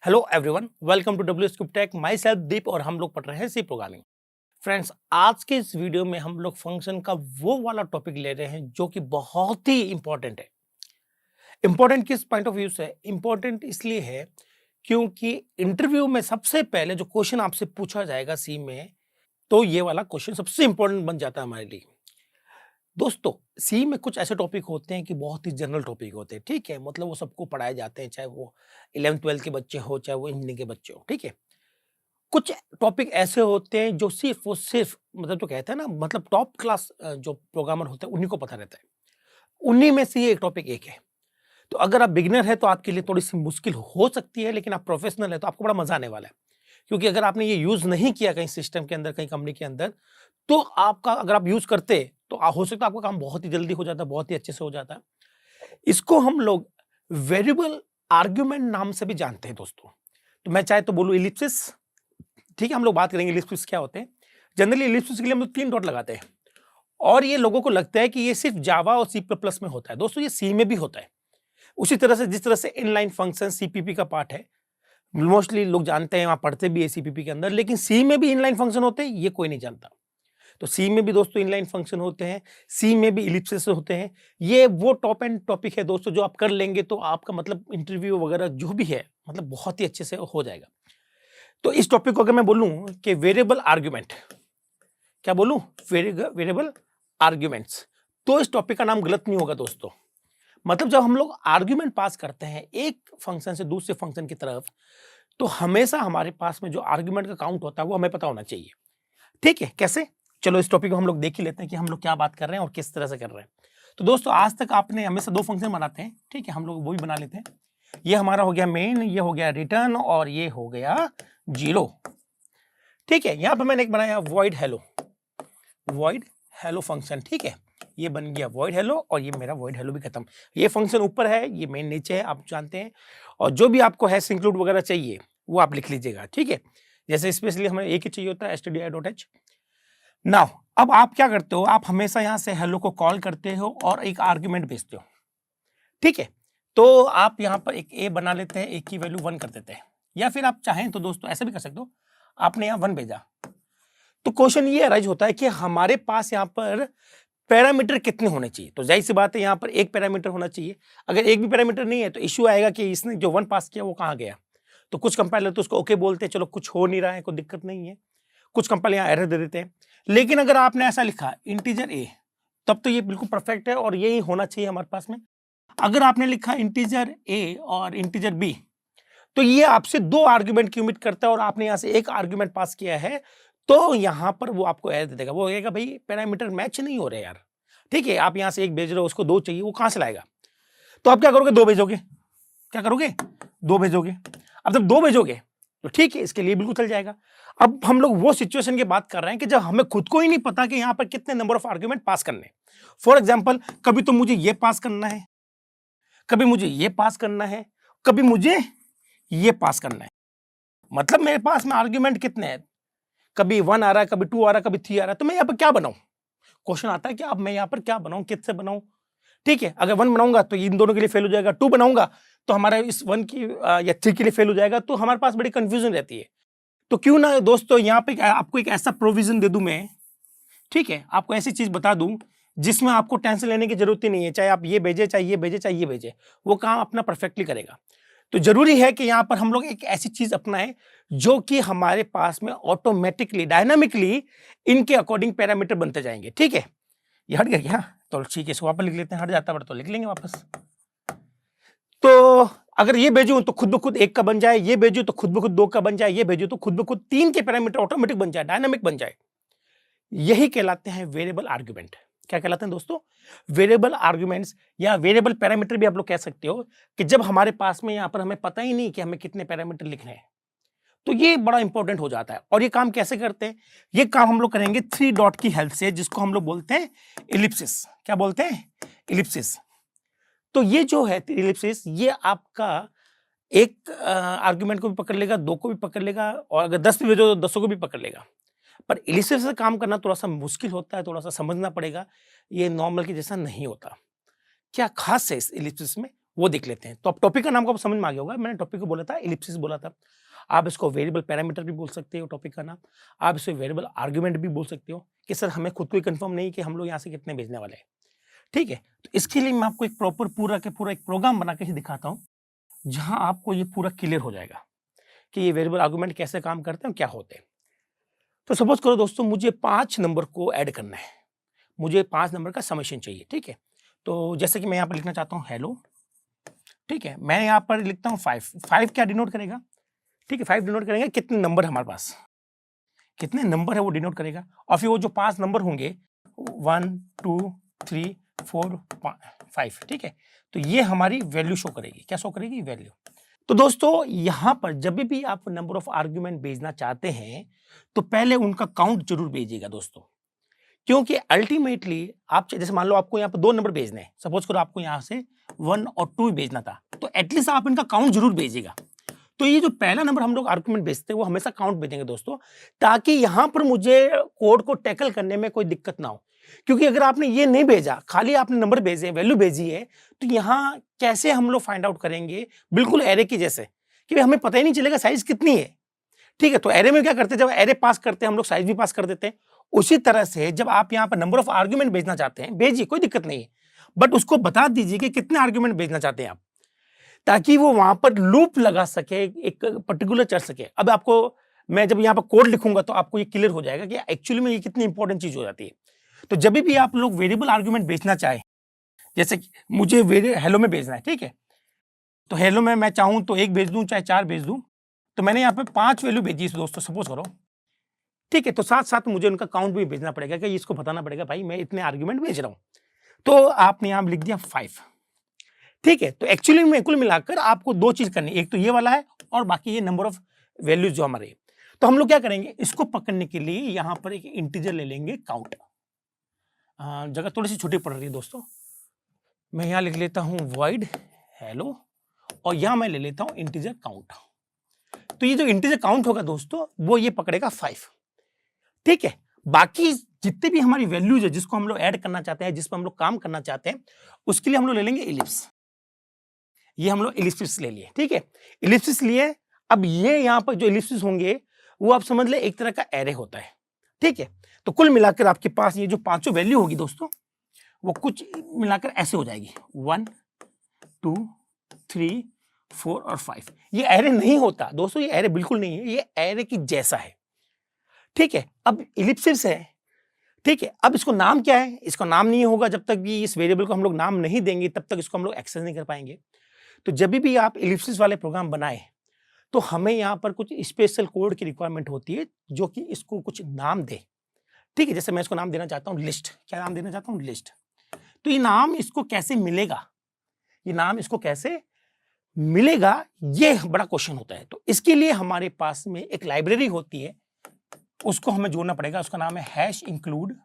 Hello everyone, welcome to W script tech. Myself Deep और हम लोग पढ़ रहे हैं सी प्रोग्रामिंग। फ्रेंड्स, आज के इस वीडियो में हम लोग फंक्शन का वो वाला टॉपिक ले रहे हैं जो कि बहुत ही इंपॉर्टेंट है। इंपॉर्टेंट किस पॉइंट ऑफ व्यू से? इंपॉर्टेंट इसलिए है क्योंकि इंटरव्यू में सबसे पहले जो क्वेश्चन आपसे पूछा जाएगा सी में, तो ये वाला क्वेश्चन सबसे इंपॉर्टेंट बन जाता है हमारे लिए। दोस्तों, सी में कुछ ऐसे टॉपिक होते हैं कि बहुत ही जनरल टॉपिक होते हैं, ठीक है। मतलब वो सबको पढ़ाए जाते हैं, चाहे वो 11th-12th के बच्चे हो, चाहे वो इंजीनियरिंग के बच्चे हो, ठीक है। कुछ टॉपिक ऐसे होते हैं जो सिर्फ और सिर्फ मतलब जो कहते हैं ना, मतलब टॉप क्लास जो प्रोग्रामर होते हैं उन्हीं को पता रहता है। उन्हीं में से ये एक टॉपिक एक है। तो अगर आप बिगिनर है तो आपके लिए थोड़ी सी मुश्किल हो सकती है, लेकिन आप प्रोफेशनल है तो आपको बड़ा मजा आने वाला है। क्योंकि अगर आपने ये यूज नहीं किया कहीं सिस्टम के अंदर, कहीं कंपनी के अंदर, तो आपका अगर आप यूज करते तो हो सकता है आपका काम बहुत ही जल्दी हो जाता, बहुत ही अच्छे से हो जाता। इसको हम लोग वेरिएबल आर्ग्यूमेंट नाम से भी जानते हैं दोस्तों। तो मैं चाहे तो बोलूं इलिप्सिस, ठीक है। हम लोग बात करेंगे इलिप्सिस क्या होते हैं। जनरली इलिप्सिस के लिए हम लोग 3 डॉट लगाते हैं और ये लोगों को लगता है कि ये सिर्फ जावा और सी प्लस प्लस में होता है। दोस्तों, ये सी में भी होता है। उसी तरह से जिस तरह से इनलाइन फंक्शन सीपीपी का पार्ट है, मोस्टली लोग जानते हैं, वहां पढ़ते भी है सीपीपी के अंदर, लेकिन सी में भी इनलाइन फंक्शन होते हैं, ये कोई नहीं जानता। तो सी में भी दोस्तों इनलाइन फंक्शन होते हैं, सी में भी इलिप्सिस होते हैं। ये वो टॉप एंड टॉपिक है दोस्तों, जो आप कर लेंगे तो आपका मतलब इंटरव्यू वगैरह जो भी है, मतलब बहुत ही अच्छे से हो जाएगा। तो इस टॉपिक को अगर मैं बोलूं कि वेरिएबल आर्ग्यूमेंट, क्या बोलूं? वेरिएबल आर्ग्यूमेंट्स, तो इस टॉपिक का नाम गलत नहीं होगा दोस्तों। मतलब जब हम लोग आर्ग्यूमेंट पास करते हैं एक फंक्शन से दूसरे फंक्शन की तरफ, तो हमेशा हमारे पास में जो आर्ग्यूमेंट का काउंट होता है वो हमें पता होना चाहिए, ठीक है। कैसे? चलो इस टॉपिक को हम लोग देख ही लेते हैं कि हम लोग क्या बात कर रहे हैं और किस तरह से कर रहे हैं। तो दोस्तों, आज तक आपने हमेशा 2 फंक्शन बनाते हैं, ठीक है। हम लोग वो भी बना लेते हैं। ये हमारा हो गया मेन, ये हो गया रिटर्न और ये हो गया जीरो, ठीक है। यहां पर मैंने एक बनाया वॉइड हेलो फंक्शन, ठीक है। ये बन गया वॉइड हेलो और ये मेरा वॉइड हेलो भी खत्म। ये फंक्शन ऊपर है, ये मेन नीचे है, आप जानते हैं। और जो भी आपको हैश इंक्लूड वगैरह चाहिए वो आप लिख लीजिएगा, ठीक है। जैसे स्पेशली हमें एक ही चाहिए होता है, stdio.h। नाउ अब आप क्या करते हो, आप हमेशा यहां से हेलो को कॉल करते हो और एक आर्ग्यूमेंट भेजते हो, ठीक है। तो आप यहां पर एक ए बना लेते हैं, एक की वैल्यू 1 कर देते हैं, या फिर आप चाहें तो दोस्तों ऐसे भी कर सकते हो। आपने यहां 1 भेजा तो क्वेश्चन ये अराइज होता है कि हमारे पास यहां पर पैरामीटर कितने होने चाहिए। तो जाहिर सी बात है, यहां पर एक पैरामीटर होना चाहिए। अगर एक भी पैरामीटर नहीं है तो इश्यू आएगा कि इसने जो 1 पास किया वो कहां गया। तो कुछ कंपाइलर तो उसको ओके बोलते हैं, चलो कुछ हो नहीं रहा है, कोई दिक्कत नहीं है। कुछ कंपाइलर यहाँ एरर दे देते हैं। लेकिन अगर आपने ऐसा लिखा इंटीजर ए, तब तो ये बिल्कुल परफेक्ट है और यही होना चाहिए हमारे पास में। अगर आपने लिखा इंटीजर ए और इंटीजर बी, तो ये आपसे 2 आर्ग्यूमेंट की उम्मीद करता है और आपने यहां से एक आर्ग्यूमेंट पास किया है, तो यहां पर वो आपको एरर दे देगा। वो कहेगा भाई पैरामीटर मैच नहीं हो रहे यार, ठीक है। आप यहां से एक भेज रहे हो, उसको 2 चाहिए, वो कहां से लाएगा? तो आप क्या करोगे? 2 भेजोगे। क्या करोगे? 2 भेजोगे। अब जब 2 भेजोगे तो ठीक है, इसके लिए बिल्कुल चल जाएगा। अब हम लोग वो सिचुएशन की बात कर रहे हैं कि जब हमें खुद को ही नहीं पता कि यहां पर कितने नंबर ऑफ आर्ग्यूमेंट पास करने। फॉर एग्जाम्पल, कभी तो मुझे ये पास करना है, कभी मुझे ये पास करना है, कभी मुझे ये पास करना है। मतलब मेरे पास में आर्ग्यूमेंट कितने हैं? कभी 1 आ रहा है, कभी 2 आ रहा है, कभी 3 आ रहा है। तो मैं यहाँ पर क्या बनाऊं? क्वेश्चन आता है कि अब मैं यहाँ पर क्या बनाऊं, किससे बनाऊं, ठीक है। अगर 1 बनाऊंगा तो इन दोनों के लिए फेल हो जाएगा, 2 बनाऊंगा तो हमारा इस 1 की या 3 के लिए फेल हो जाएगा। तो हमारे पास बड़ी कंफ्यूजन रहती है। तो क्यों ना दोस्तों यहाँ पे आपको एक ऐसा प्रोविजन दे दूं मैं, ठीक है। आपको ऐसी चीज बता दूं जिसमें आपको टेंशन लेने की जरूरत ही नहीं है। चाहे आप ये भेजे, चाहे ये भेजे, चाहे ये भेजे, वो काम अपना परफेक्टली करेगा। तो जरूरी है कि यहाँ पर हम लोग एक ऐसी चीज अपनाएं जो कि हमारे पास में ऑटोमेटिकली, डायनामिकली इनके अकॉर्डिंग पैरामीटर बनते जाएंगे, ठीक है। ये हट गया क्या? तो ठीक है, इसको वापस लिख लेते हैं। हट जाता बड़ा तो लिख लेंगे वापस। तो अगर ये भेजूं तो खुद ब खुद 1 का बन जाए, ये भेजूं तो खुद ब खुद 2 का बन जाए, ये भेजूं तो खुद ब खुद 3 के पैरामीटर ऑटोमेटिक बन जाए, डायनामिक बन जाए। यही कहलाते हैं वेरिएबल आर्ग्यूमेंट। क्या कहलाते हैं दोस्तों? वेरिएबल आर्ग्यूमेंट्स, या वेरिएबल पैरामीटर भी आप लोग कह सकते हो, कि जब हमारे पास में यहां पर हमें पता ही नहीं कि हमें कितने पैरामीटर लिखने हैं, तो ये बड़ा इंपॉर्टेंट हो जाता है। और ये काम कैसे करते हैं? ये काम हम लोग करेंगे 3 डॉट की हेल्प से, जिसको हम लोग बोलते हैं इलिप्सिस। क्या बोलते हैं? इलिप्सिस। तो ये जो है इलिप्सिस, ये आपका एक आर्गुमेंट को भी पकड़ लेगा, 2 को भी पकड़ लेगा, और अगर 10 भी भेजो तो 10 को भी पकड़ लेगा। पर इलिप्सिस से काम करना थोड़ा सा मुश्किल होता है, थोड़ा सा समझना पड़ेगा। ये नॉर्मल के जैसा नहीं होता। क्या खास है इस इलिप्सिस में, वो देख लेते हैं। तो अब टॉपिक का नाम को समझ में आ गया होगा, मैंने टॉपिक को बोला था इलिप्सिस बोला था। आप इसको वेरिएबल पैरामीटर भी बोल सकते हो टॉपिक का नाम, आप इसे वेरिएबल आर्गुमेंट भी बोल सकते हो कि सर हमें खुद को ही कंफर्म नहीं कि हम लोग यहाँ से कितने भेजने वाले हैं, ठीक है। तो इसके लिए मैं आपको एक प्रॉपर पूरा के पूरा एक प्रोग्राम बना के ही दिखाता हूँ, जहाँ आपको ये पूरा क्लियर हो जाएगा कि ये वेरिएबल आर्गुमेंट कैसे काम करते हैं, क्या होते हैं। तो सपोज करो दोस्तों मुझे 5 नंबर को ऐड करना है, मुझे 5 नंबर का समेशन चाहिए, ठीक है। तो जैसे कि मैं यहाँ पर लिखना चाहता हूँ हेलो, ठीक है। मैं यहाँ पर लिखता हूँ 5 क्या डिनोट करेगा, ठीक है, 5 डिनोट करेंगे कितने नंबर हमारे पास, कितने नंबर है वो डिनोट करेगा। और फिर वो जो 5 नंबर होंगे 1 2 3 4 5, ठीक है। तो ये हमारी वैल्यू शो करेगी, क्या शो करेगी, वैल्यू। तो दोस्तों यहाँ पर जब भी आप नंबर ऑफ आर्ग्यूमेंट भेजना चाहते हैं तो पहले उनका काउंट जरूर भेजिएगा दोस्तों, क्योंकि अल्टीमेटली आप जैसे मान लो आपको यहाँ पर 2 नंबर भेजने हैं, सपोज करो आपको यहाँ से 1 और 2 भेजना था, तो एटलीस्ट आप इनका काउंट जरूर भेजिएगा। तो ये जो पहला नंबर हम लोग आर्गुमेंट भेजते हैं वो हमेशा काउंट भेजेंगे दोस्तों, ताकि यहां पर मुझे कोड को टैकल करने में कोई दिक्कत ना हो। क्योंकि अगर आपने ये नहीं भेजा, खाली आपने नंबर भेजे, वैल्यू भेजी है, तो यहां कैसे हम लोग फाइंड आउट करेंगे, बिल्कुल एरे की जैसे कि हमें पता ही नहीं चलेगा साइज कितनी है, ठीक है। तो एरे में क्या करते हैं, जब एरे पास करते हैं हम लोग साइज भी पास कर देते हैं। उसी तरह से जब आप यहाँ पर नंबर ऑफ आर्ग्यूमेंट भेजना चाहते हैं, भेजिए, कोई दिक्कत नहीं है, बट उसको बता दीजिए कि कितने आर्ग्यूमेंट भेजना चाहते हैं आप, ताकि वो वहां पर लूप लगा सके, एक पर्टिकुलर चल सके। अब आपको मैं जब यहाँ पर कोड लिखूंगा तो आपको ये क्लियर हो जाएगा कि एक्चुअली में ये कितनी इंपॉर्टेंट चीज हो जाती है। तो जब भी आप लोग वेरिएबल आर्गुमेंट भेजना चाहे, जैसे कि मुझे हेलो में भेजना है, ठीक है, तो हेलो में मैं चाहूं तो 1 भेज दूं चाहे 4 भेज दूं, तो मैंने यहाँ पे 5 वैल्यू भेजी दोस्तों, सपोज करो, ठीक है। तो साथ साथ मुझे उनका काउंट भी भेजना पड़ेगा कि इसको बताना पड़ेगा भाई मैं इतने आर्ग्यूमेंट भेज रहा हूं। तो आपने यहाँ लिख दिया 5, ठीक है। तो एक्चुअली में कुल मिलाकर आपको 2 चीज करनी है, एक तो ये वाला है और बाकी ये नंबर ऑफ वैल्यूज जो हमारे। तो हम लोग क्या करेंगे, इसको पकड़ने के लिए यहां पर एक इंटीजर ले लेंगे काउंट। जगह थोड़ी सी छोटी पड़ रही है दोस्तों, मैं यहां लिख लेता हूं वॉइड हेलो, और यहां मैं ले लेता हूं इंटीजर काउंट। तो ये जो इंटीजर काउंट होगा दोस्तों वो ये पकड़ेगा 5, ठीक है। बाकी जितने भी हमारी वैल्यूज है जिसको हम लोग ऐड करना चाहते हैं, जिस पर हम लोग काम करना चाहते हैं, उसके लिए हम लोग ले लेंगे इलिप्स। ये हम लोग इलिप्सिस ले लिए, ठीक है, इलिप्सिस लिए। अब ये यहां पर जो इलिप्सिस होंगे वो आप समझ ले एक तरह का एरे होता है, ठीक है। तो कुल मिलाकर आपके पास ये जो 5 वैल्यू होगी दोस्तों वो कुछ मिलाकर ऐसे हो जाएगी 1 2 3 4 और 5। ये एरे नहीं होता दोस्तों, ये एरे बिल्कुल नहीं है, ये एरे की जैसा है, ठीक है। अब इलिप्सिस है, ठीक है। अब इसको नाम क्या है, इसको नाम नहीं होगा जब तक भी इस वेरिएबल को हम लोग नाम नहीं देंगे तब तक इसको हम लोग एक्सेस नहीं कर पाएंगे। तो जब भी आप इलिप्सिस वाले प्रोग्राम बनाए तो हमें यहाँ पर कुछ स्पेशल कोड की रिक्वायरमेंट होती है जो कि इसको कुछ नाम दे, ठीक है। जैसे मैं इसको नाम देना चाहता हूँ लिस्ट, क्या नाम देना चाहता हूँ, लिस्ट। तो ये नाम इसको कैसे मिलेगा, ये नाम इसको कैसे मिलेगा, ये बड़ा क्वेश्चन होता है। तो इसके लिए हमारे पास में एक लाइब्रेरी होती है, उसको हमें जोड़ना पड़ेगा, उसका नाम है hash include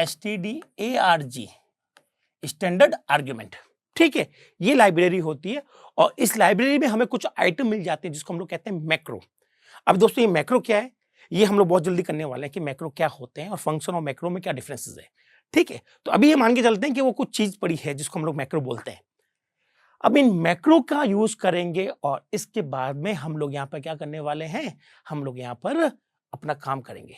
stdarg standard argument, ठीक है। ये लाइब्रेरी होती है और इस लाइब्रेरी में हमें कुछ आइटम मिल जाते हैं जिसको हम लोग कहते हैं मैक्रो। अब दोस्तों ये मैक्रो क्या है, ये हम लोग बहुत जल्दी करने वाले हैं कि मैक्रो क्या होते हैं और फंक्शन और मैक्रो में क्या डिफरेंसेस है, ठीक है। तो अभी ये मान के चलते हैं कि वो कुछ चीज पड़ी है जिसको हम लोग मैक्रो बोलते हैं। अब इन मैक्रो का यूज करेंगे और इसके बाद में हम लोग यहाँ पर क्या करने वाले हैं, हम लोग यहाँ पर अपना काम करेंगे।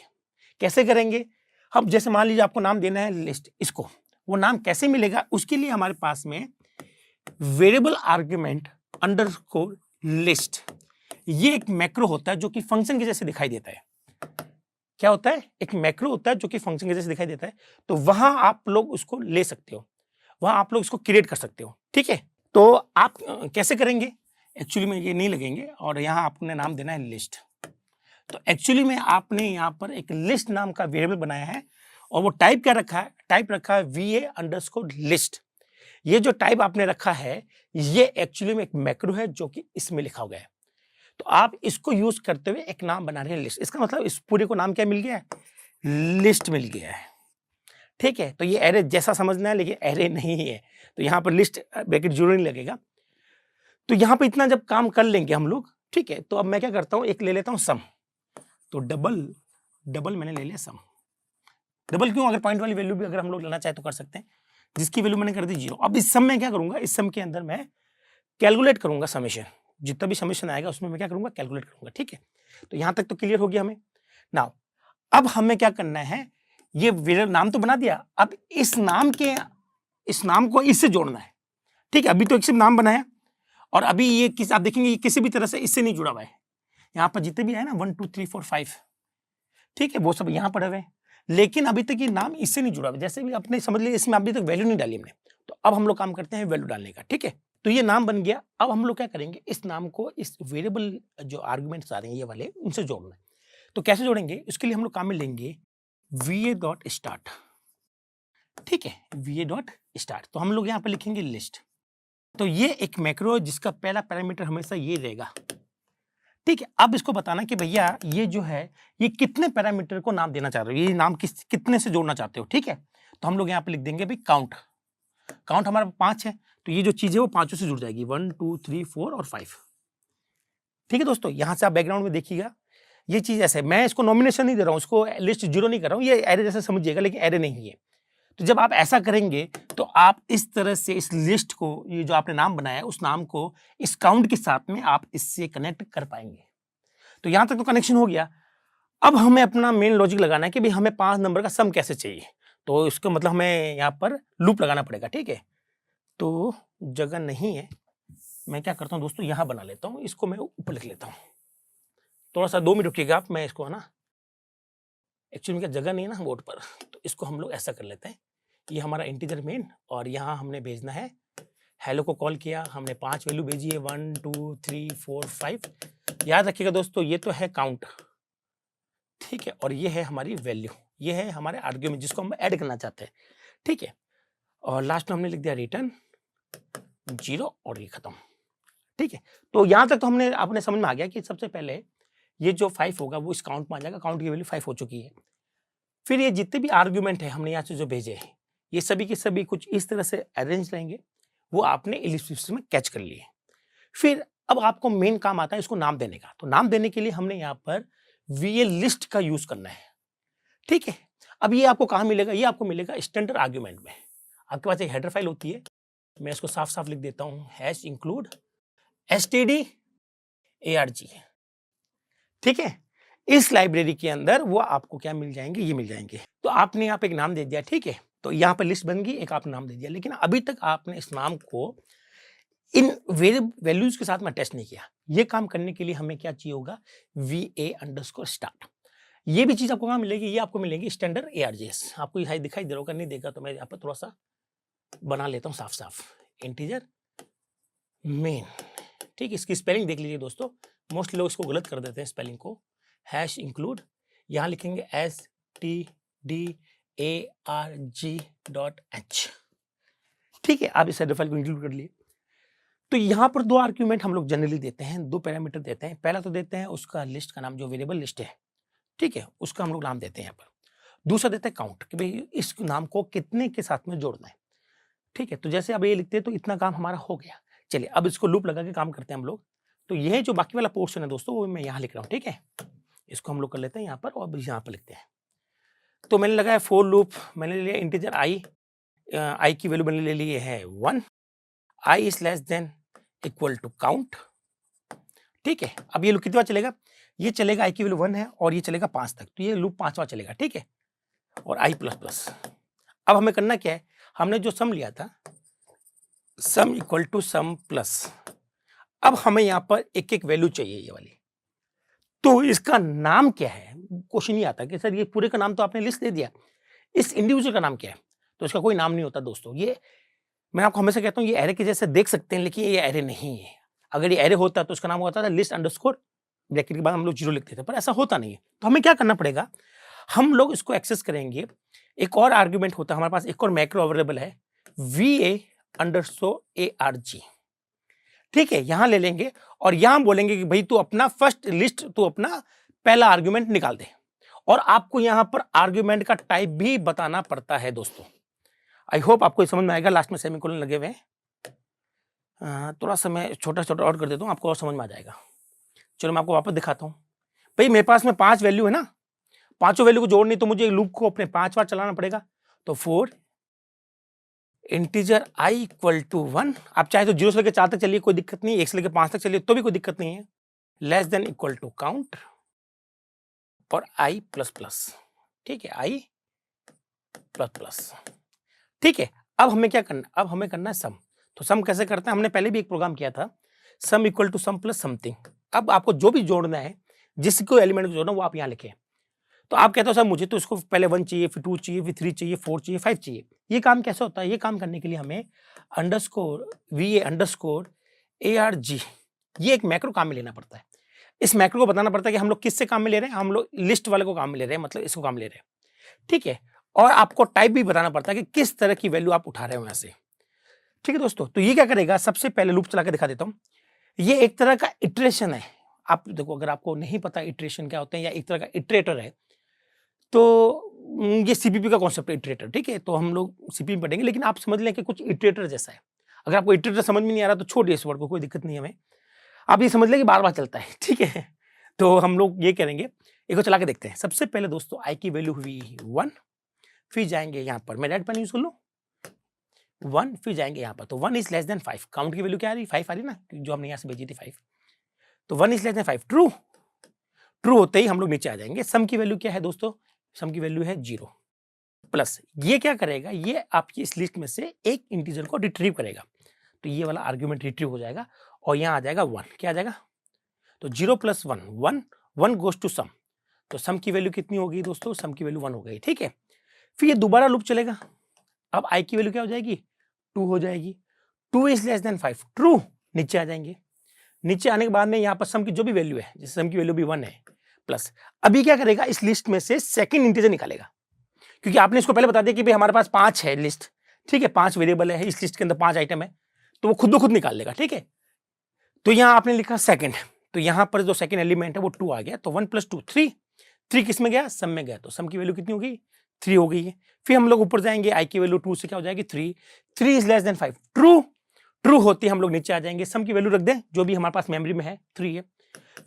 कैसे करेंगे, हम जैसे मान लीजिए आपको नाम देना है लिस्ट, इसको वो नाम कैसे मिलेगा, उसके लिए हमारे पास में वेरिएबल आर्ग्यूमेंट अंडरस्कोर लिस्ट, ये एक मैक्रो होता है जो कि फंक्शन के जैसे दिखाई देता है। क्या होता है, एक मैक्रो होता है जो कि फंक्शन के जैसे दिखाई देता है। तो वहां आप लोग उसको ले सकते हो, वहां आप लोग इसको क्रिएट कर सकते हो, ठीक है। तो आप कैसे करेंगे, एक्चुअली में ये नहीं लगेंगे और यहां आपने नाम देना है लिस्ट। तो एक्चुअली में आपने यहाँ पर एक लिस्ट नाम का वेरिएबल बनाया है और वो टाइप क्या रखा है, टाइप रखा है va_list। ये जो टाइप आपने रखा है ये एक्चुअली में एक मैक्रो है जो कि इसमें लिखा गया है। तो आप इसको यूज करते हुए एक नाम बना रहे हैं लिस्ट। इसका मतलब इस पूरे को नाम क्या मिल गया है, लिस्ट मिल गया है, ठीक है। तो ये एरे जैसा समझना है लेकिन एरे नहीं है, तो यहाँ पर लिस्ट ब्रैकेट जरूर नहीं लगेगा। तो यहाँ पर इतना जब काम कर लेंगे हम लोग, ठीक है। तो अब मैं क्या करता हूँ, एक ले लेता हूँ सम। तो डबल मैंने ले लिया सम। डबल क्यों, अगर पॉइंट वाली वैल्यू भी अगर हम लोग लेना चाहे तो कर सकते हैं। जिसकी वैल्यू मैंने कर दी 0। अब इस सम में क्या करूंगा, इस सम के अंदर मैं कैलकुलेट करूंगा समेशन, जितना भी समेशन आएगा उसमें मैं क्या करूंगा, कैलकुलेट करूंगा। ठीक है, तो यहां तक तो क्लियर हो गया हमें। नाउ अब हमें क्या करना है, ये वेरिएबल नाम तो बना दिया, अब इस नाम को इससे जोड़ना है। ठीक है, अभी तो एक सिर्फ नाम बनाया और अभी ये आप देखेंगे ये किसी भी तरह से इससे नहीं जुड़ा हुआ है। यहाँ पर जितने भी है ना 1 2 3 4 5, ठीक है, वो सब यहाँ पड़े हुए हैं, लेकिन अभी तक ये नाम इससे नहीं जुड़ा हुआ। जैसे भी अपने समझ लिया इसमें अभी तक वैल्यू नहीं डाली हमने, तो अब हम लोग काम करते हैं वैल्यू डालने का। ठीक है, तो ये नाम बन गया। अब हम लोग क्या करेंगे, इस नाम को इस वेरिएबल जो आर्गुमेंट्स आ रहे हैं ये वाले, उनसे जोड़ना है। तो कैसे जोड़ेंगे, उसके लिए हम लोग काम में लेंगे va.start। ठीक है, va.start, तो हम लोग यहाँ पर लिखेंगे लिस्ट। तो ये एक मैक्रो है जिसका पहला पैरामीटर हमेशा ये रहेगा। ठीक है, अब इसको बताना कि भैया ये जो है ये कितने पैरामीटर को नाम देना चाह रहे हो, ये नाम कितने से जोड़ना चाहते हो। ठीक है, तो हम लोग यहाँ पे लिख देंगे भाई काउंट हमारा 5 है, तो ये जो चीज है वो 5 से जुड़ जाएगी, 1 2 3 4 और 5। ठीक है दोस्तों, यहां से आप बैकग्राउंड में देखिएगा, ये चीज ऐसे, मैं इसको नॉमिनेशन नहीं दे रहा हूँ, इसको लिस्ट 0 नहीं कर रहा हूँ, ये एरे जैसे समझिएगा, लेकिन एरे नहीं है। तो जब आप ऐसा करेंगे तो आप इस तरह से इस लिस्ट को, ये जो आपने नाम बनाया उस नाम को इस काउंट के साथ में आप इससे कनेक्ट कर पाएंगे। तो यहां तक तो कनेक्शन हो गया। अब हमें अपना मेन लॉजिक लगाना है कि भाई हमें 5 नंबर का सम कैसे चाहिए, तो इसका मतलब हमें यहाँ पर लूप लगाना पड़ेगा। ठीक है, तो जगह नहीं है, मैं क्या करता हूँ दोस्तों, यहाँ बना लेता हूँ, इसको मैं ऊपर लिख लेता हूँ। थोड़ा सा 2 मिनट रुकिएगा आप, मैं इसको है ना, एक्चुअली क्या जगह नहीं है ना बोर्ड पर, तो इसको हम लोग ऐसा कर लेते हैं, ये हमारा इंटीजर मेन, और यहाँ हमने भेजना है हेलो को कॉल किया, हमने 5 वैल्यू भेजी है, 1 2 3 4 5। याद रखिएगा दोस्तों, ये तो है काउंट, ठीक है, और ये है हमारी वैल्यू, ये है हमारे आर्ग्यूमेंट जिसको हम ऐड करना चाहते हैं। ठीक है, और लास्ट में हमने लिख दिया रिटर्न 0 और ये खत्म। ठीक है, तो यहां तक तो हमने आपने समझ में आ गया कि सबसे पहले ये जो 5 होगा वो इस काउंट में आ जाएगा, काउंट की वैल्यू 5 हो चुकी है। फिर ये जितने भी आर्ग्यूमेंट है हमने यहाँ से जो भेजे हैं, ये सभी के सभी कुछ इस तरह से अरेंज रहेंगे, वो आपने इलिप्स में कैच कर लिए। फिर अब आपको मेन काम आता है इसको नाम देने का। तो नाम देने के लिए हमने यहाँ पर वीए लिस्ट का यूज करना है। ठीक है, अब ये आपको कहाँ मिलेगा, ये आपको मिलेगा स्टैंडर्ड आर्ग्यूमेंट में। आपके पास एक हेडर फाइल होती है, मैं इसको साफ साफ लिख देता हूँ, हैश इंक्लूड std.arg। ठीक है, इस लाइब्रेरी के अंदर वो आपको क्या मिल जाएंगे, ये मिल जाएंगे। तो आपने यहाँ पे एक नाम दे दिया। ठीक है, तो यहाँ पर लिस्ट बन गई, एक आपने नाम दे दिया, लेकिन अभी तक आपने इस नाम को इन वैल्यूज के साथ में टेस्ट नहीं किया। ये काम करने के लिए हमें क्या चाहिए होगा, va_start। ये भी चीज आपको कहाँ मिलेगी, ये आपको मिलेगी स्टैंडर्ड args। आपको ये दिखाई दे रहा होगा, नहीं देगा तो मैं यहाँ पर थोड़ा सा बना लेता हूँ साफ साफ, इंटीजर मेन। ठीक, इसकी स्पेलिंग देख लीजिए दोस्तों, मोस्टली लोग इसको गलत कर देते हैं स्पेलिंग को। हैश इंक्लूड, यहाँ लिखेंगे stdarg.h। ठीक है, आप इस हेडर फाइल को इंक्लूड कर लिए। तो यहाँ पर 2 आर्ग्यूमेंट हम लोग जनरली देते हैं, 2 पैरामीटर देते हैं। पहला तो देते हैं उसका लिस्ट का नाम, जो वेरिएबल लिस्ट है, ठीक है, उसका हम लोग नाम देते हैं यहाँ पर। दूसरा देते हैं काउंट, कि भाई इस नाम को कितने के साथ में जोड़ना है। ठीक है, तो जैसे अब ये लिखते हैं तो इतना काम हमारा हो गया। चलिए अब इसको लूप लगा के काम करते हैं हम लोग। तो यह जो बाकी वाला पोर्शन है दोस्तों, वो मैं यहाँ लिख रहा हूँ। ठीक है, इसको हम लोग कर लेते हैं यहाँ पर, और यहाँ पर लिखते हैं। तो मैंने लगाया फॉर लूप, मैंने लिया इंटीजर आई की वैल्यू मैंने ले ली है 1, I is less than equal to count. ठीक है, अब ये लूप कितनी बार चलेगा, ये चलेगा आई की वैल्यू 1 है और ये चलेगा 5 तक, तो ये लूप 5 बार चलेगा। ठीक है, और आई प्लस प्लस। अब हमें करना क्या है, हमने जो सम लिया था, sum equal to sum plus, अब हमें यहाँ पर एक एक वैल्यू चाहिए ये वाली। तो इसका नाम क्या है, क्वेश्चन नहीं आता कि सर ये पूरे का नाम तो आपने लिस्ट दे दिया, इस इंडिविजुअल का नाम क्या है। तो इसका कोई नाम नहीं होता दोस्तों। ये मैं आपको हमेशा कहता हूँ, ये एरे के जैसे देख सकते हैं, लेकिन ये एरे नहीं है। अगर ये एरे होता तो उसका नाम होता था लिस्ट अंडरस्कोर, ब्रैकेट के बाद हम लोग 0 लिखते थे, पर ऐसा होता नहीं है। तो हमें क्या करना पड़ेगा, हम लोग इसको एक्सेस करेंगे। एक और आर्ग्यूमेंट होता है हमारे पास, एक और मैक्रो अवेलेबल है, va_arg। ठीक है, यहां ले लेंगे और यहां बोलेंगे कि भाई तू अपना फर्स्ट लिस्ट, तू अपना पहला आर्ग्यूमेंट निकाल दे। और आपको यहां पर आर्ग्यूमेंट का टाइप भी बताना पड़ता है दोस्तों। आई होप आपको समझ में आएगा, लास्ट में सेमीकोलन लगे हुए हैं। थोड़ा सा मैं छोटा छोटा और कर देता हूँ, आपको और समझ में आ जाएगा। चलो मैं आपको वापस दिखाता हूँ। भाई मेरे पास में 5 वैल्यू है ना, पांचों वैल्यू को जोड़नी तो मुझे लूप को अपने 5 बार चलाना पड़ेगा। तो 4 इंटीजर i इक्वल टू 1, आप चाहे तो 0 से लेकर 4 तक चलिए, कोई दिक्कत नहीं है, 1 से लेकर 5 तक चलिए तो भी कोई दिक्कत नहीं है, less than equal to count और i प्लस प्लस, ठीक है, i प्लस प्लस, ठीक है। अब हमें क्या करना, अब हमें करना है सम। तो सम कैसे करते हैं, हमने पहले भी एक प्रोग्राम किया था, sum equal to sum plus something. अब आपको जो भी जोड़ना है, जिसको एलिमेंट को जोड़ना वो आप यहाँ लिखें। तो आप कहते हो सर मुझे तो इसको पहले 1 चाहिए, फिर 2 चाहिए, फिर 3 चाहिए, 4 चाहिए, 5 चाहिए। ये काम कैसे होता है, ये काम करने के लिए हमें अंडरस्कोर va अंडरस्कोर arg ये एक मैक्रो काम में लेना पड़ता है। इस मैक्रो को बताना पड़ता है कि हम लोग किससे काम में ले रहे हैं, हम लोग लिस्ट वाले को काम में ले रहे हैं, मतलब इसको काम में ले रहे हैं, ठीक है। और आपको टाइप भी बताना पड़ता है कि किस तरह की वैल्यू आप उठा रहे हो यहाँ से, ठीक है दोस्तों। तो ये क्या करेगा, सबसे पहले लूप चला के दिखा देता हूँ। ये एक तरह का इटरेशन है। आप देखो, अगर आपको नहीं पता इटरेशन क्या होते हैं या एक तरह का इटरेटर है, तो ये सीपीपी का कॉन्सेप्ट है इटरेटर, ठीक है। तो हम लोग सीपीपी पढ़ेंगे, लेकिन आप समझ लें कि कुछ इटरेटर जैसा है। अगर आपको इटरेटर समझ में नहीं आ रहा तो छोड़िए इस वर्ड को, कोई दिक्कत नहीं है हमें। आप ये समझ लें कि बार बार चलता है, ठीक है। तो हम लोग ये करेंगे, एक को चला के देखते हैं। सबसे पहले दोस्तों आई की वैल्यू हुई 1, फिर जाएंगे यहाँ पर, मैं रेड पेन यूज कर लूँ 1, फिर जाएंगे यहाँ पर, तो 1 इज लेस देन 5। काउंट की वैल्यू क्या आ रही, 5 आ रही ना, जो हमने यहाँ से भेजी थी 5। तो 1 is less then 5, true. True होते ही हम लोग नीचे आ जाएंगे। सम की वैल्यू क्या है दोस्तों, सम की वैल्यू है 0 प्लस, ये क्या करेगा, ये आपकी इस लिस्ट में से एक इंटीजर को रिट्रीव करेगा। तो ये वाला आर्ग्यूमेंट रिट्रीव हो जाएगा और यहाँ आ जाएगा 1, क्या आ जाएगा, तो 0 प्लस 1 1, 1 गोज टू सम। तो सम की वैल्यू कितनी होगी दोस्तों, सम की वैल्यू 1 हो गई, ठीक है। फिर ये दोबारा लूप चलेगा। अब आई की वैल्यू क्या हो जाएगी, 2 हो जाएगी। 2 इज लेस देन 5, ट्रू। नीचे आ जाएंगे। नीचे आने के बाद में यहाँ पर सम की जो भी वैल्यू है, जैसे सम की वैल्यू भी 1 है प्लस, अभी क्या करेगा, इस लिस्ट में से सेकंड इंटीजर निकालेगा, क्योंकि आपने इसको पहले बता दिया कि भाई हमारे पास 5 है लिस्ट, ठीक है, 5 वेरिएबल है इस लिस्ट के अंदर, 5 आइटम है, तो वो खुद ब खुद निकाल लेगा, ठीक है। तो यहाँ आपने लिखा सेकंड, तो यहाँ पर जो सेकंड एलिमेंट है वो 2 आ गया, तो 1 प्लस 2 3, 3 किस में गया, सम में गया, तो सम की वैल्यू कितनी हो गई, 3 हो गई है। फिर हम लोग ऊपर जाएंगे, आई की वैल्यू 2 से क्या हो जाएगी 3, 3 is less then 5, true. True होती है हम लोग नीचे आ जाएंगे, सम की वैल्यू रख दें जो भी हमारे पास मेमोरी में है, 3 है।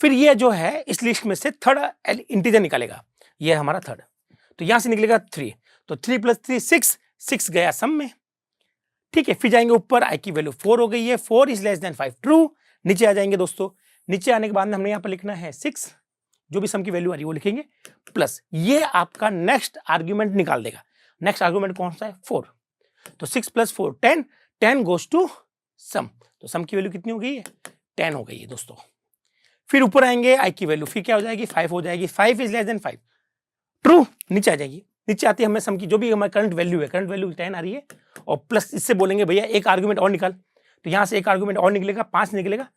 फिर ये जो है इस लिस्ट में से थर्ड इंटीजर निकालेगा, ये हमारा थर्ड, तो यहां से निकलेगा 3, तो 3 प्लस 3 6, 6 गया सम में, ठीक है। फिर जाएंगे ऊपर, आई की वैल्यू 4 हो गई है, 4 इज लेस देन 5, ट्रू। नीचे आ जाएंगे दोस्तों, नीचे आने के बाद में हमने यहाँ पर लिखना है 6, जो भी सम की वैल्यू आ रही है वो लिखेंगे, प्लस ये आपका नेक्स्ट आर्ग्यूमेंट निकाल देगा। नेक्स्ट आर्ग्यूमेंट कौन सा है, 4, तो 6 प्लस 4 10, 10 गोज टू सम, तो सम की वैल्यू कितनी हो गई है, 10 हो गई है दोस्तों। फिर ऊपर आएंगे, आई की वैल्यू फिर क्या हो जाएगी, 5 हो जाएगी, 5 इज लेस देन 5, ट्रू। नीचे आ जाएगी, नीचे आती है हमें सम की जो भी हमारी करंट वैल्यू है, करंट वैल्यू 10 आ रही है, और प्लस इससे बोलेंगे भैया एक आर्गुमेंट और निकाल, तो यहां से एक आर्गुमेंट और निकलेगा, 5 निकलेगा,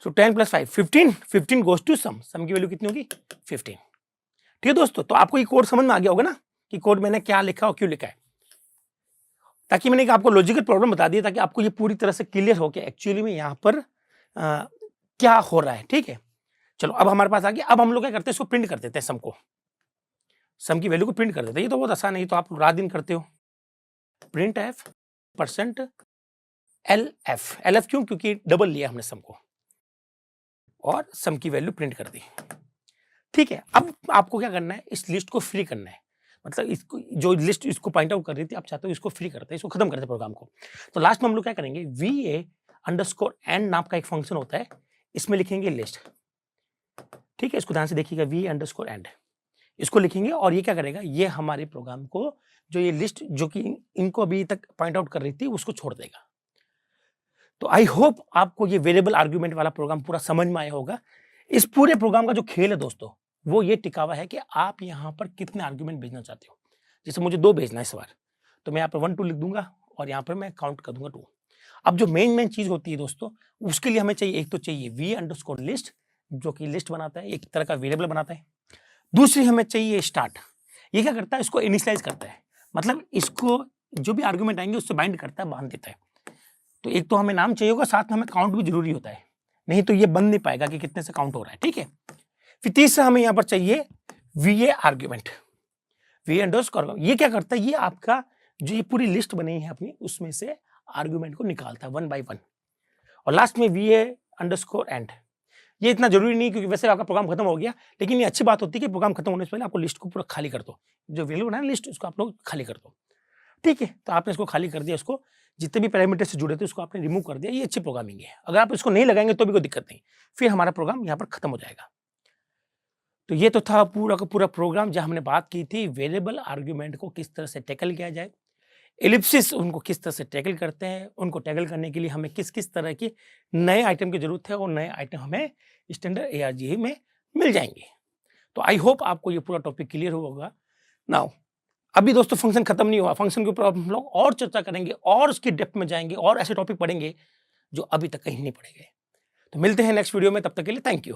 सो 10 प्लस 5 15, 15 गोज टू सम, सम की वैल्यू कितनी होगी 15, ठीक है दोस्तों। तो आपको ये कोड समझ में आ गया होगा ना कि कोड मैंने क्या लिखा और क्यों लिखा है, ताकि मैंने आपको लॉजिकल प्रॉब्लम बता दिया, ताकि आपको ये पूरी तरह से क्लियर हो कि एक्चुअली में यहाँ पर क्या हो रहा है, ठीक है। चलो अब हमारे पास आ गया, अब हम लोग क्या करते हैं, इसको प्रिंट कर देते हैं, सम को, सम की वैल्यू को प्रिंट कर देते हैं। ये तो बहुत आसान है, ये तो आप रात दिन करते हो, प्रिंट एफ परसेंट LF क्यों, क्योंकि डबल लिया हमने सम को, और सम की वैल्यू प्रिंट कर दी, ठीक है। अब आपको क्या करना है, इस लिस्ट को फ्री करना है, मतलब इसको जो लिस्ट इसको पॉइंट आउट कर रही थी, आप चाहते हो इसको फ्री करते हैं, इसको खत्म करते हैं प्रोग्राम को। तो लास्ट में हम लोग क्या करेंगे, VA अंडरस्कोर एंड नाम का एक फंक्शन होता है, इसमें लिखेंगे लिस्ट, ठीक है। इसको ध्यान से देखिएगा, VA अंडरस्कोर एंड, इसको लिखेंगे, और ये क्या करेगा, ये हमारे प्रोग्राम को जो ये लिस्ट जो कि इनको अभी तक पॉइंट आउट कर रही थी उसको छोड़ देगा। तो आई होप आपको ये वेरिएबल आर्ग्यूमेंट वाला प्रोग्राम पूरा समझ में आया होगा। इस पूरे प्रोग्राम का जो खेल है दोस्तों, वो ये टिका हुआ है कि आप यहाँ पर कितने आर्ग्यूमेंट भेजना चाहते हो। जैसे मुझे 2 भेजना है इस बार, तो मैं यहाँ पर 1 2 लिख दूंगा और यहाँ पर मैं काउंट कर दूंगा 2। अब जो मेन चीज होती है दोस्तों, उसके लिए हमें चाहिए, एक तो चाहिए VA अंडरस्कोर लिस्ट, जो कि लिस्ट बनाता है, एक तरह का वेरिएबल बनाता है। दूसरी हमें चाहिए स्टार्ट, ये क्या करता है, इसको इनिशियलाइज करता है, मतलब इसको जो भी आर्ग्यूमेंट आएंगे उससे बाइंड करता है, बांध देता है। तो एक तो हमें नाम चाहिए होगा, साथ में हमें काउंट भी जरूरी होता है, नहीं तो ये बंद नहीं पाएगा कि कितने से काउंट हो रहा है, ठीक है। फिर तीसरा हमें यहाँ पर चाहिए VA आर्ग्यूमेंट, VA अंडरस्कोर, ये क्या करता है, ये आपका जो ये पूरी लिस्ट बनी है अपनी, उसमें से आर्ग्यूमेंट को निकालता है 1 by 1। और लास्ट में VA अंडरस्कोर एंड, ये इतना जरूरी नहीं क्योंकि वैसे आपका प्रोग्राम खत्म हो गया, लेकिन ये अच्छी बात होती है कि प्रोग्राम खत्म होने से पहले आपको लिस्ट को पूरा खाली कर दो, जो वैल्यू बना है लिस्ट उसको आप लोग खाली कर दो। ठीक है, तो आपने इसको खाली कर दिया, इसको जितने भी पैरामीटर से जुड़े थे उसको आपने रिमूव कर दिया। ये अच्छी प्रोग्रामिंग है। अगर आप इसको नहीं लगाएंगे तो भी कोई दिक्कत नहीं, फिर हमारा प्रोग्राम यहाँ पर खत्म हो जाएगा। तो ये तो था पूरा का पूरा प्रोग्राम जहाँ हमने बात की थी वेरिएबल आर्ग्यूमेंट को किस तरह से टैकल किया जाए, एलिप्सिस उनको किस तरह से टैकल करते हैं, उनको टैकल करने के लिए हमें किस किस तरह की नए आइटम की जरूरत है और नए आइटम हमें स्टैंडर्ड ARGE में मिल जाएंगे। तो आई होप आपको ये पूरा टॉपिक क्लियर होगा। नाउ अभी दोस्तों फंक्शन खत्म नहीं हुआ, फंक्शन के ऊपर हम लोग और चर्चा करेंगे और उसकी डेप्थ में जाएंगे और ऐसे टॉपिक पढ़ेंगे जो अभी तक कहीं नहीं पढ़े गए। तो मिलते हैं नेक्स्ट वीडियो में, तब तक के लिए थैंक यू।